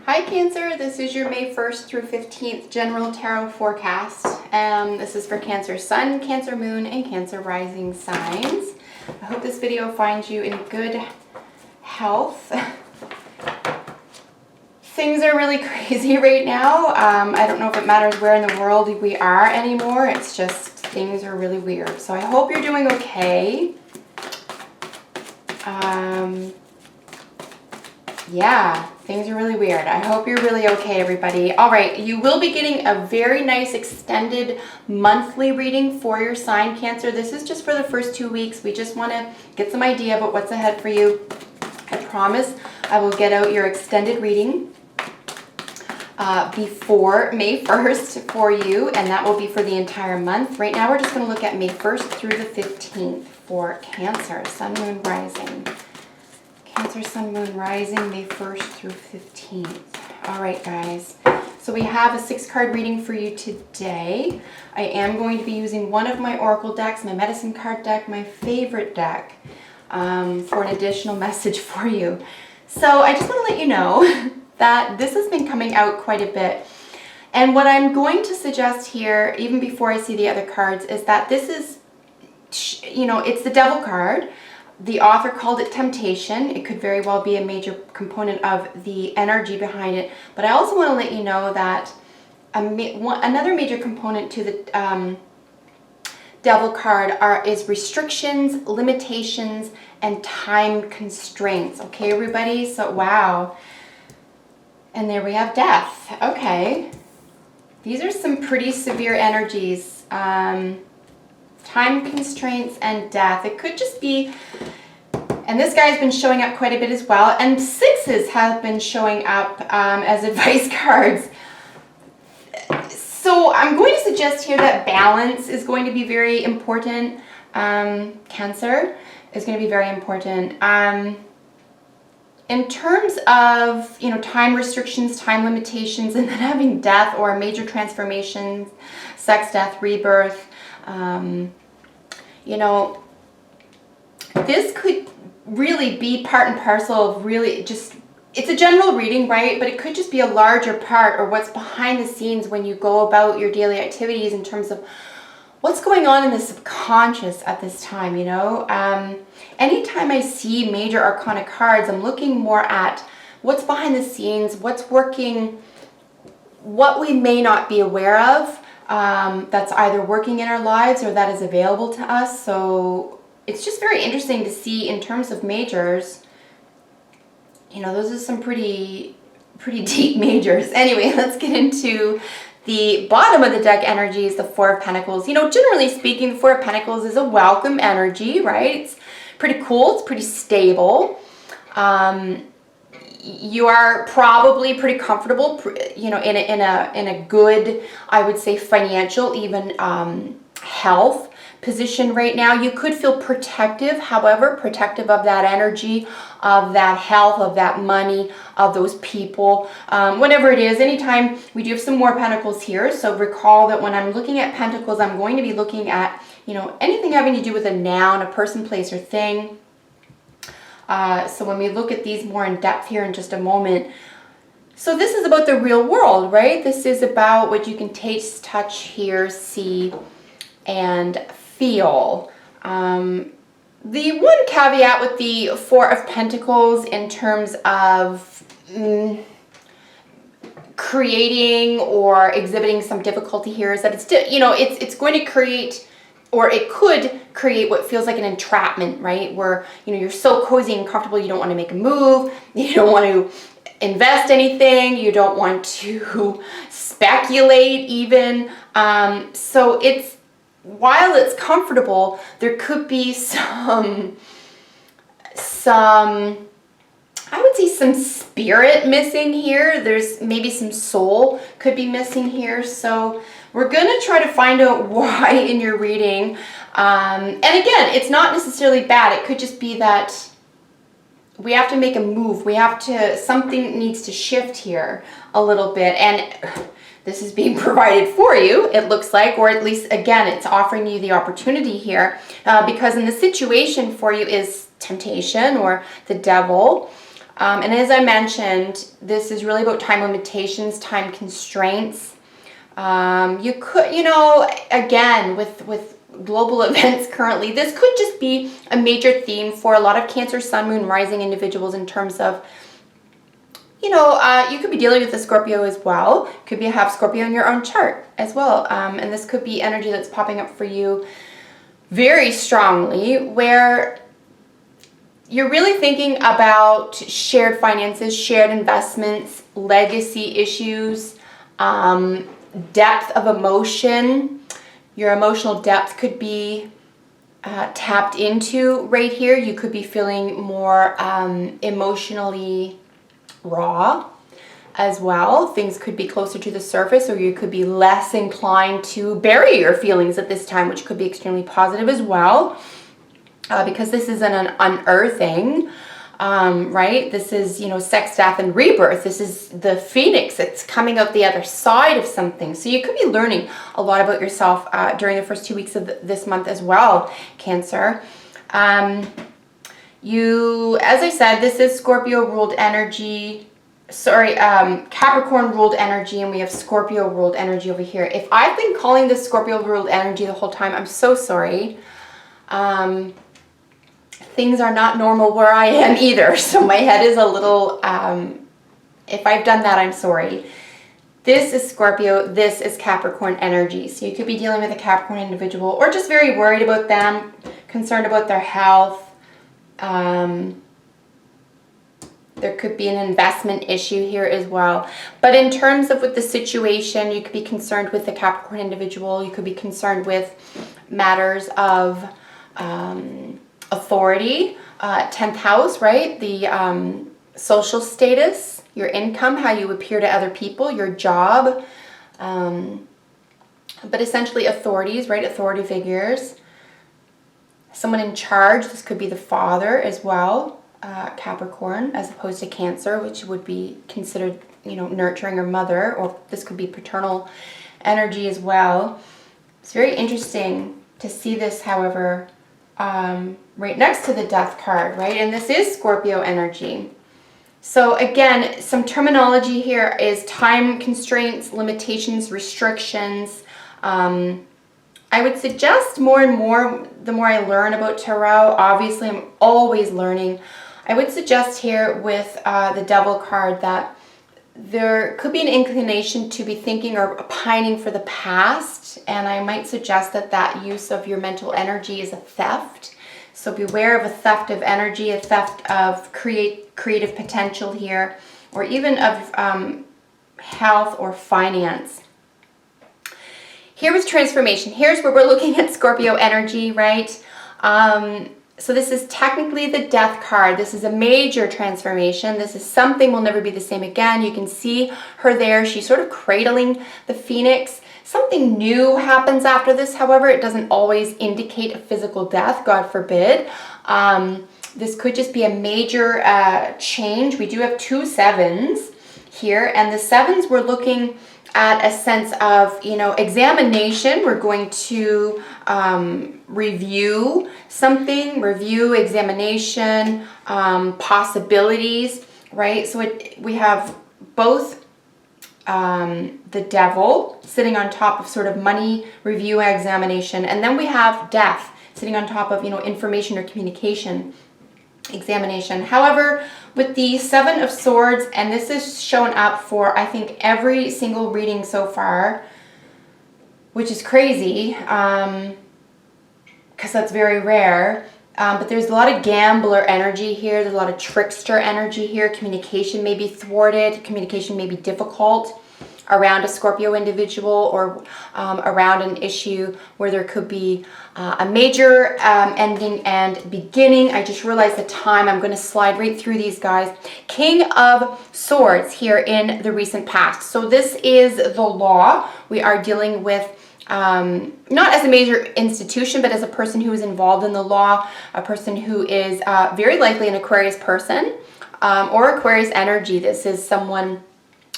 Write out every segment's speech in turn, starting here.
Hi Cancer, this is your May 1st through 15th general tarot forecast. This is for Cancer Sun, Cancer Moon, and Cancer Rising signs. I hope this video finds you in good health. Things are really crazy right now. I don't know if it matters where in the world we are anymore. It's just things are really weird. So I hope you're doing okay. Yeah, things are really weird. I hope you're really okay, everybody. All right, you will be getting a very nice extended monthly reading for your sign, Cancer. This is just for the first 2 weeks. We just want to get some idea about what's ahead for you. I promise I will get out your extended reading before May 1st for you, and that will be for the entire month. Right now, we're just going to look at May 1st through the 15th for Cancer, Sun, Moon, Rising. Cancer, Sun, Moon, Rising, May 1st through 15th. All right, guys. So we have a 6-card reading for you today. I am going to be using one of my oracle decks, my medicine card deck, my favorite deck, for an additional message for you. So I just want to let you know that this has been coming out quite a bit. And what I'm going to suggest here, even before I see the other cards, is that this is, it's the Devil card. The author called it temptation. It could very well be a major component of the energy behind it. But I also want to let you know that another major component to the Devil card is restrictions, limitations, and time constraints. Okay, everybody? So, wow. And there we have death. Okay. These are some pretty severe energies. Time constraints and death. It could just be, and this guy's been showing up quite a bit as well, and 6s have been showing up as advice cards. So I'm going to suggest here that balance is going to be very important. Cancer is going to be very important. In terms of, time restrictions, time limitations, and then having death or major transformations, sex, death, rebirth, this could really be part and parcel of really just, it's a general reading, right? But it could just be a larger part or what's behind the scenes when you go about your daily activities in terms of what's going on in the subconscious at this time, Anytime I see major arcana cards, I'm looking more at what's behind the scenes, what's working, what we may not be aware of. That's either working in our lives or that is available to us. So it's just very interesting to see in terms of majors. Those are some pretty deep majors. Anyway, let's get into the bottom of the deck energies, the Four of Pentacles. Generally speaking, the Four of Pentacles is a welcome energy, right? It's pretty cool. It's pretty stable. You are probably pretty comfortable, in a good, I would say, financial, even health position right now. You could feel protective, however, protective of that energy, of that health, of that money, of those people, whatever it is. Anytime we do have some more pentacles here, so recall that when I'm looking at pentacles, I'm going to be looking at, anything having to do with a noun, a person, place, or thing. So when we look at these more in depth here in just a moment, so this is about the real world, right? This is about what you can taste, touch, hear, see, and feel. The one caveat with the Four of Pentacles in terms of creating or exhibiting some difficulty here is that it's still, it's going to create, or it could create what feels like an entrapment, right? Where, you're so cozy and comfortable, you don't want to make a move, you don't want to invest anything, you don't want to speculate even. So while it's comfortable, there could be some, I would say some spirit missing here. There's maybe some soul could be missing here. So we're going to try to find out why in your reading. And again, it's not necessarily bad. It could just be that we have to make a move. Something needs to shift here a little bit. And this is being provided for you, it looks like, or at least, again, it's offering you the opportunity here, because in the situation for you is temptation or the devil. And as I mentioned, this is really about time limitations, time constraints. You could, you know, again, with global events currently, this could just be a major theme for a lot of Cancer, Sun, Moon, Rising individuals in terms of, you know, you could be dealing with the Scorpio as well. Could be have Scorpio in your own chart as well. And this could be energy that's popping up for you very strongly, where you're really thinking about shared finances, shared investments, legacy issues, depth of emotion. Your emotional depth could be tapped into right here. You could be feeling more emotionally raw as well. Things could be closer to the surface, or you could be less inclined to bury your feelings at this time, which could be extremely positive as well. Because this is an unearthing, right? This is, you know, sex, death, and rebirth. This is the phoenix that's coming out the other side of something. So you could be learning a lot about yourself during the first 2 weeks of this month as well, Cancer. As I said, this is Scorpio ruled energy. Sorry, Capricorn ruled energy, and we have Scorpio ruled energy over here. If I've been calling this Scorpio ruled energy the whole time, I'm so sorry. Things are not normal where I am either, so my head is a little, if I've done that, I'm sorry. This is Scorpio, this is Capricorn energy. So you could be dealing with a Capricorn individual, or just very worried about them, concerned about their health. There could be an investment issue here as well. But in terms of with the situation, you could be concerned with the Capricorn individual. You could be concerned with matters of authority, 10th house, right? The social status, your income, how you appear to other people, your job, but essentially authorities, right? Authority figures. Someone in charge, this could be the father as well, Capricorn, as opposed to Cancer, which would be considered, you know, nurturing or mother, or this could be paternal energy as well. It's very interesting to see this, however, right next to the death card, right? And this is Scorpio energy. So again, some terminology here is time constraints, limitations, restrictions. I would suggest more and more, the more I learn about tarot, obviously I'm always learning. I would suggest here with the Devil card that there could be an inclination to be thinking or pining for the past, and I might suggest that that use of your mental energy is a theft. So beware of a theft of energy, a theft of creative potential here, or even of health or finance. Here was transformation. Here's where we're looking at Scorpio energy, right? So this is technically the death card. This is a major transformation. This is something will never be the same again. You can see her there. She's sort of cradling the phoenix. Something new happens after this. However, it doesn't always indicate a physical death, God forbid. This could just be a major change. We do have 2 sevens here, and the sevens we're looking at a sense of, you know, examination. We're going to review something, examination, possibilities, right? So we have both the Devil sitting on top of sort of money, review, examination, and then we have Death sitting on top of, you know, information or communication, examination. However, with the 7 of Swords, and this is shown up for, I think, every single reading so far, which is crazy, because that's very rare. But there's a lot of gambler energy here. There's a lot of trickster energy here. Communication may be thwarted. Communication may be difficult around a Scorpio individual, or around an issue where there could be a major ending and beginning. I just realized the time. I'm going to slide right through these guys. King of Swords here in the recent past. So this is the law. We are dealing with not as a major institution, but as a person who is involved in the law, a person who is very likely an Aquarius person, or Aquarius energy. This is someone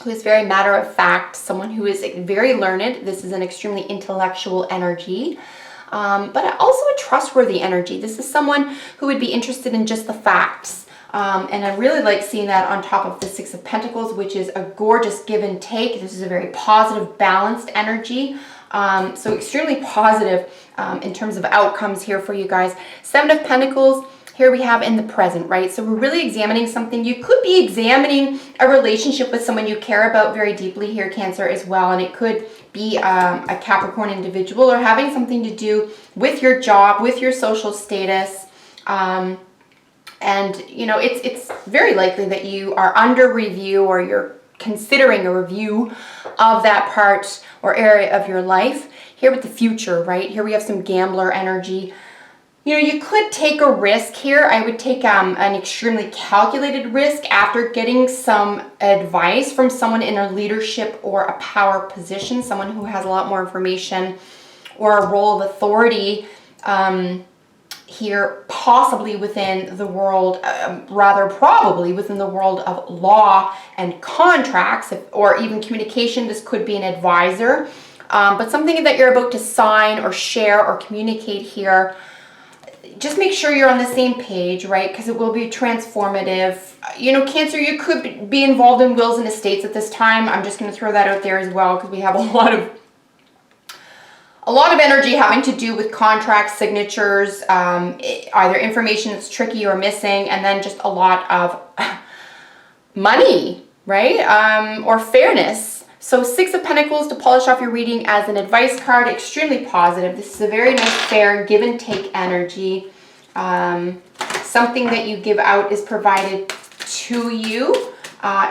who is very matter of fact, someone who is very learned. This is an extremely intellectual energy, but also a trustworthy energy. This is someone who would be interested in just the facts. And I really like seeing that on top of the Six of Pentacles, which is a gorgeous give and take. This is a very positive, balanced energy. So extremely positive in terms of outcomes here for you guys. Seven of Pentacles, here we have in the present, right? So we're really examining something. You could be examining a relationship with someone you care about very deeply here, Cancer, as well. And it could be a Capricorn individual, or having something to do with your job, with your social status. And, you know, it's very likely that you are under review, or you're considering a review of that part or area of your life. Here with the future, right? Here we have some gambler energy. You know, you could take a risk here. I would take an extremely calculated risk after getting some advice from someone in a leadership or a power position, someone who has a lot more information or a role of authority here, possibly within the world, rather probably within the world of law and contracts, or even communication. This could be an advisor, but something that you're about to sign or share or communicate here. Just make sure you're on the same page, right? Because it will be transformative. You know, Cancer, you could be involved in wills and estates at this time. I'm just going to throw that out there as well, because we have a lot of energy having to do with contracts, signatures, either information that's tricky or missing, and then just a lot of money, right? Or fairness. So Six of Pentacles to polish off your reading as an advice card, extremely positive. This is a very nice, fair, give and take energy. Something that you give out is provided to you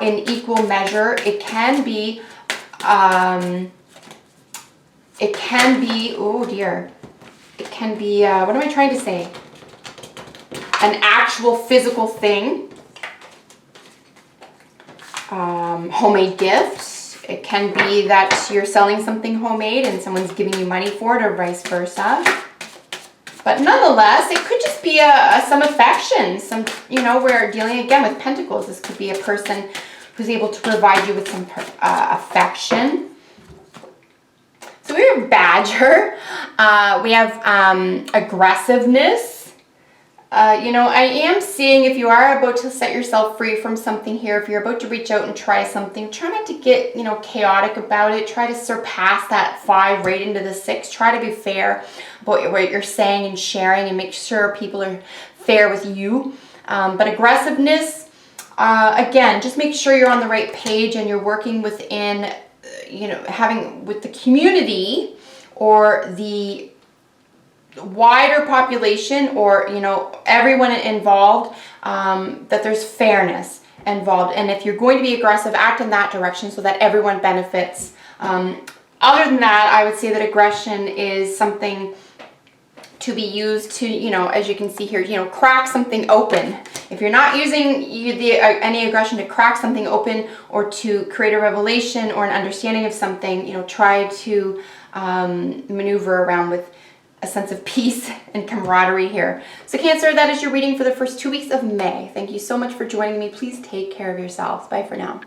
in equal measure. It can be, oh dear. It can be, what am I trying to say? An actual physical thing. Homemade gifts. It can be that you're selling something homemade and someone's giving you money for it, or vice versa. But nonetheless, it could just be some affection. Some, you know, we're dealing again with Pentacles. This could be a person who's able to provide you with some affection. So we have Badger. We have aggressiveness. You know, I am seeing if you are about to set yourself free from something here, if you're about to reach out and try something, try not to get, you know, chaotic about it. Try to surpass that 5 right into the 6. Try to be fair about what you're saying and sharing, and make sure people are fair with you. But aggressiveness, again, just make sure you're on the right page and you're working within, you know, having with the community or the wider population, or, you know, everyone involved, that there's fairness involved. And if you're going to be aggressive, act in that direction so that everyone benefits. Other than that, I would say that aggression is something to be used to, you know, as you can see here, you know, crack something open. If you're not using any aggression to crack something open or to create a revelation or an understanding of something, you know, try to maneuver around with a sense of peace and camaraderie here. So Cancer, that is your reading for the first 2 weeks of May. Thank you so much for joining me. Please take care of yourselves. Bye for now.